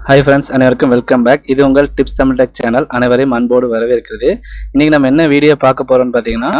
Hi friends, அனைவருக்கும் welcome back. இது உங்கள் டிப்ஸ் தமிழ் டெக் சேனல். அனைவரையும் அன்போடு வரவேற்கிறது. இன்னைக்கு நம்ம என்ன வீடியோ பார்க்க போறோம்னு பார்த்தீங்கன்னா,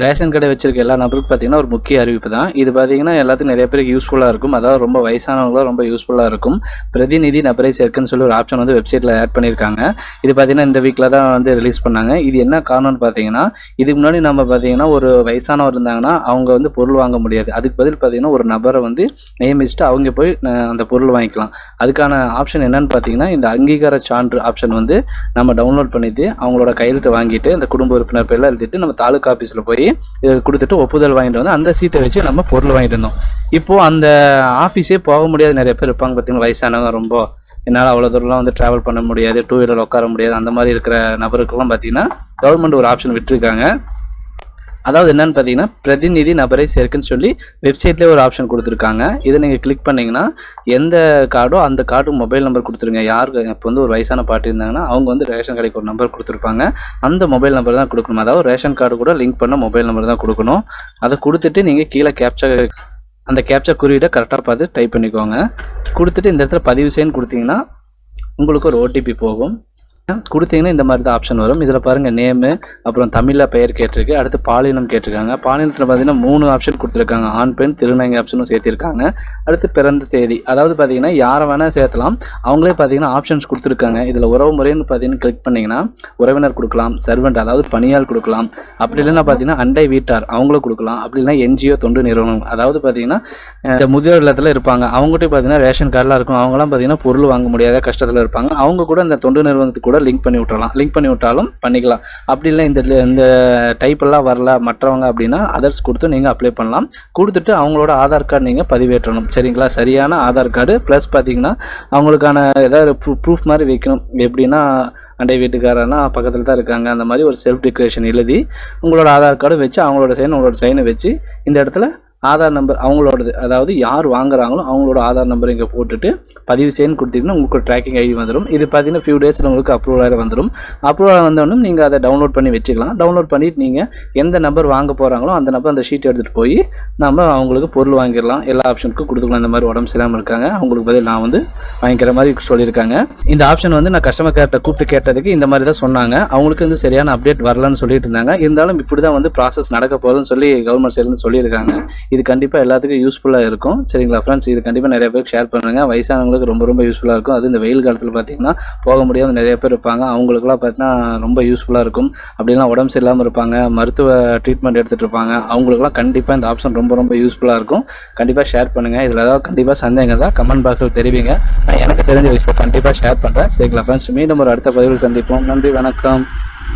ரேஷன் கடை வச்சிருக்க எல்லா நபருக்கும் பார்த்தீங்கன்னா ஒரு முக்கிய அறிவிப்பு தான். இது பார்த்தீங்கன்னா எல்லாத்துக்கும் நிறைய பேருக்கு யூஸ்ஃபுல்லாக இருக்கும். அதாவது ரொம்ப வயசானவங்களும் ரொம்ப யூஸ்ஃபுல்லாக இருக்கும். பிரதிநிதி நபரை சேர்க்குன்னு சொல்லி ஒரு ஆப்ஷன் வந்து வெப்சைட்டில் ஆட் பண்ணியிருக்காங்க. இது பார்த்தீங்கன்னா இந்த வீக்கில் தான் வந்து ரிலீஸ் பண்ணாங்க. இது என்ன காரணம்னு பார்த்தீங்கன்னா, இதுக்கு முன்னாடி நம்ம பார்த்தீங்கன்னா ஒரு வயசானவர் இருந்தாங்கன்னா அவங்க வந்து பொருள் வாங்க முடியாது. அதுக்கு பதில் பார்த்தீங்கன்னா ஒரு நபரை வந்து நியமிச்சுட்டு அவங்க போய் அந்த பொருள் வாங்கிக்கலாம். அதுக்கான ஆப்ஷன் என்னன்னு பார்த்தீங்கன்னா, இந்த அங்கீகார சான்று ஆப்ஷன் வந்து நம்ம டவுன்லோட் பண்ணிட்டு அவங்களோட கையெழுத்து வாங்கிட்டு அந்த குடும்ப உறுப்பினர் பேரில் எழுதிட்டு நம்ம தாலுக்கா ஆஃபீஸில் போய் இதை கொடுத்துட்டு ஒப்புதல் வாங்கிட்டு வந்து அந்த சீட்டை வச்சு நம்ம பொருள் வாங்கிட்டு இருந்தோம். இப்போது அந்த ஆஃபீஸே போக முடியாது. நிறைய பேர் இருப்பாங்க பார்த்தீங்கன்னா, வயசானவங்க ரொம்ப என்னால் அவ்வளோ தூரம்லாம் வந்து ட்ராவல் பண்ண முடியாது, டூ வீலர் உட்கார முடியாது, அந்த மாதிரி இருக்கிற நபருக்கெல்லாம் பார்த்தீங்கன்னா கவர்மெண்ட் ஒரு ஆப்ஷன் விட்டுருக்காங்க. அதாவது என்னன்னு பார்த்தீங்கன்னா, பிரதிநிதி நபரை சேர்க்குன்னு சொல்லி வெப்சைட்லேயே ஒரு ஆப்ஷன் கொடுத்துருக்காங்க. இதை நீங்கள் கிளிக் பண்ணிங்கன்னா எந்த கார்டோ அந்த கார்டு மொபைல் நம்பர் கொடுத்துருங்க. யாருக்கு இப்போ வந்து ஒரு வயசான பாட்டி இருந்தாங்கன்னா அவங்க வந்து ரேஷன் கடைக்கு ஒரு நம்பர் கொடுத்துருப்பாங்க. அந்த மொபைல் நம்பர் தான் கொடுக்கணும். அதாவது ரேஷன் கார்டு கூட லிங்க் பண்ண மொபைல் நம்பர் தான் கொடுக்கணும். அதை கொடுத்துட்டு நீங்கள் கீழே அந்த கேப்சா குறியீடை கரெக்டாக பார்த்து டைப் பண்ணிக்கோங்க. கொடுத்துட்டு இந்த இடத்துல பதிவு செய்யன்னு கொடுத்தீங்கன்னா உங்களுக்கு ஒரு ஓடிபி போகும். கொடுத்தீங்கன்னா இந்த மாதிரி தான் ஆப்ஷன் வரும். இதில் பாருங்கள், நேமு, அப்புறம் தமிழில் பெயர் கேட்டிருக்கு, அடுத்து பாலினம் கேட்டிருக்காங்க. பாலினத்தில் பார்த்தீங்கன்னா 3 ஆப்ஷன் கொடுத்துருக்காங்க. ஆண் பெண் திருநங்கை ஆப்ஷனும் சேர்த்திருக்காங்க. அடுத்து பிறந்த தேதி, அதாவது பார்த்தீங்கன்னா யாரை வேணால் சேர்த்தலாம். அவங்களே பார்த்தீங்கன்னா ஆப்ஷன்ஸ் கொடுத்துருக்காங்க. இதில் உறவு முறைன்னு பார்த்தீங்கன்னா கிளிக் பண்ணிங்கன்னா உறவினர் கொடுக்கலாம், சர்வெண்ட் அதாவது பணியால் கொடுக்கலாம், அப்படி இல்லைன்னா பார்த்தீங்கன்னா அண்டை வீட்டார் அவங்களும் கொடுக்கலாம், அப்படி இல்லைன்னா என்ஜிஓ தொண்டு நிறுவனம், அதாவது பார்த்தீங்கன்னா இந்த முதியோர் இல்லத்தில் இருப்பாங்க அவங்ககிட்ட பார்த்தீங்கன்னா ரேஷன் கார்டெலாம் இருக்கும். அவங்களாம் பார்த்தீங்கன்னா பொருள் வாங்க முடியாத கஷ்டத்தில் இருப்பாங்க. அவங்க கூட இந்த தொண்டு நிறுவனத்துக்கு கூட லிங்க் பண்ணி விட்டாலும் பண்ணிக்கலாம். அப்படி இல்லை இந்த டைப் எல்லாம் வரல மற்றவங்க அப்படின்னா அதர்ஸ் கொடுத்து நீங்கள் அப்ளை பண்ணலாம். கொடுத்துட்டு அவங்களோட ஆதார் கார்டு நீங்கள் பதிவேற்றணும். சரிங்களா? சரியான ஆதார் கார்டு ப்ளஸ் பார்த்தீங்கன்னா அவங்களுக்கான ஏதாவது ப்ரூஃப் மாதிரி வைக்கணும். எப்படின்னா அண்டை வீட்டுக்காரனா பக்கத்தில் தான் இருக்காங்க, அந்த மாதிரி ஒரு செல்ஃப் டிக்ளரேஷன் எழுதி உங்களோட ஆதார் கார்டு வச்சு உங்களோட சைனை வச்சு இந்த இடத்துல ஆதார் நம்பர் அவங்களோடது, அதாவது யார் வாங்குறாங்களோ அவங்களோட ஆதார் நம்பர் இங்கே போட்டுட்டு பதிவு செய்யன்னு கொடுத்தீங்கன்னா உங்களுக்கு ட்ராக்கிங் ஐடி வந்துடும். இது பார்த்தீங்கன்னா ஃபியூ டேஸில் உங்களுக்கு அப்ரூவலாக வந்துடும். அப்ரூவல் வந்தோடனே நீங்கள் அதை டவுன்லோட் பண்ணி வச்சுக்கலாம். டவுன்லோட் பண்ணிவிட்டு நீங்கள் எந்த நம்பர் வாங்க போகிறாங்களோ அந்த நம்பர் அந்த ஷீட் எடுத்துகிட்டு போய் நம்ம அவங்களுக்கு பொருள் வாங்கிடலாம். எல்லா ஆப்ஷனுக்கும் கொடுத்துக்கலாம். இந்த மாதிரி உடம்பு சரியாமல் இருக்காங்க அவங்களுக்கு பதில் நான் வந்து வாங்கிக்கிற மாதிரி சொல்லியிருக்காங்க. இந்த ஆப்ஷன் வந்து நான் கஸ்டமர் கேர்ட்ட கூப்பிட்டு கேட்டதுக்கு இந்த மாதிரி தான் சொன்னாங்க. அவங்களுக்கு வந்து சரியான அப்டேட் வரலன்னு சொல்லிட்டு இருந்தாங்க. இருந்தாலும் இப்படி தான் வந்து ப்ராசஸ் நடக்க போகுதுன்னு சொல்லி கவர்மெண்ட் சைட்லேருந்து சொல்லியிருக்காங்க. இது கண்டிப்பாக எல்லாத்துக்கும் யூஸ்ஃபுல்லாக இருக்கும். சரிங்களா ஃப்ரெண்ட்ஸ்? இது கண்டிப்பாக நிறைய பேருக்கு ஷேர் பண்ணுங்கள். வயசானவங்களுக்கு ரொம்ப யூஸ்ஃபுல்லாக இருக்கும். அது இந்த வெயில் காலத்தில் பார்த்தீங்கன்னா போக முடியாத நிறைய பேர் இருப்பாங்க. அவங்களுக்குலாம் பார்த்தீங்கன்னா ரொம்ப யூஸ்ஃபுல்லாக இருக்கும். அப்படின்னா உடம்பு சரியில்லாமல் இருப்பாங்க, மருத்துவ ட்ரீட்மெண்ட் எடுத்துகிட்டு இருப்பாங்க. அவங்களுக்குலாம் கண்டிப்பாக இந்த ஆப்ஷன் ரொம்ப யூஸ்ஃபுல்லாக இருக்கும். கண்டிப்பாக ஷேர் பண்ணுங்கள். இதில் ஏதாவது கண்டிப்பாக சந்தேகம் தான் கமெண்ட் பாக்ஸில் தெரிவிங்க. நான் எனக்கு தெரிஞ்ச விஷயத்தை கண்டிப்பாக ஷேர் பண்ணுறேன். சரிங்களா ஃப்ரெண்ட்ஸ்? மீண்டும் ஒரு அடுத்த பதிவில் சந்திப்போம். நன்றி, வணக்கம்.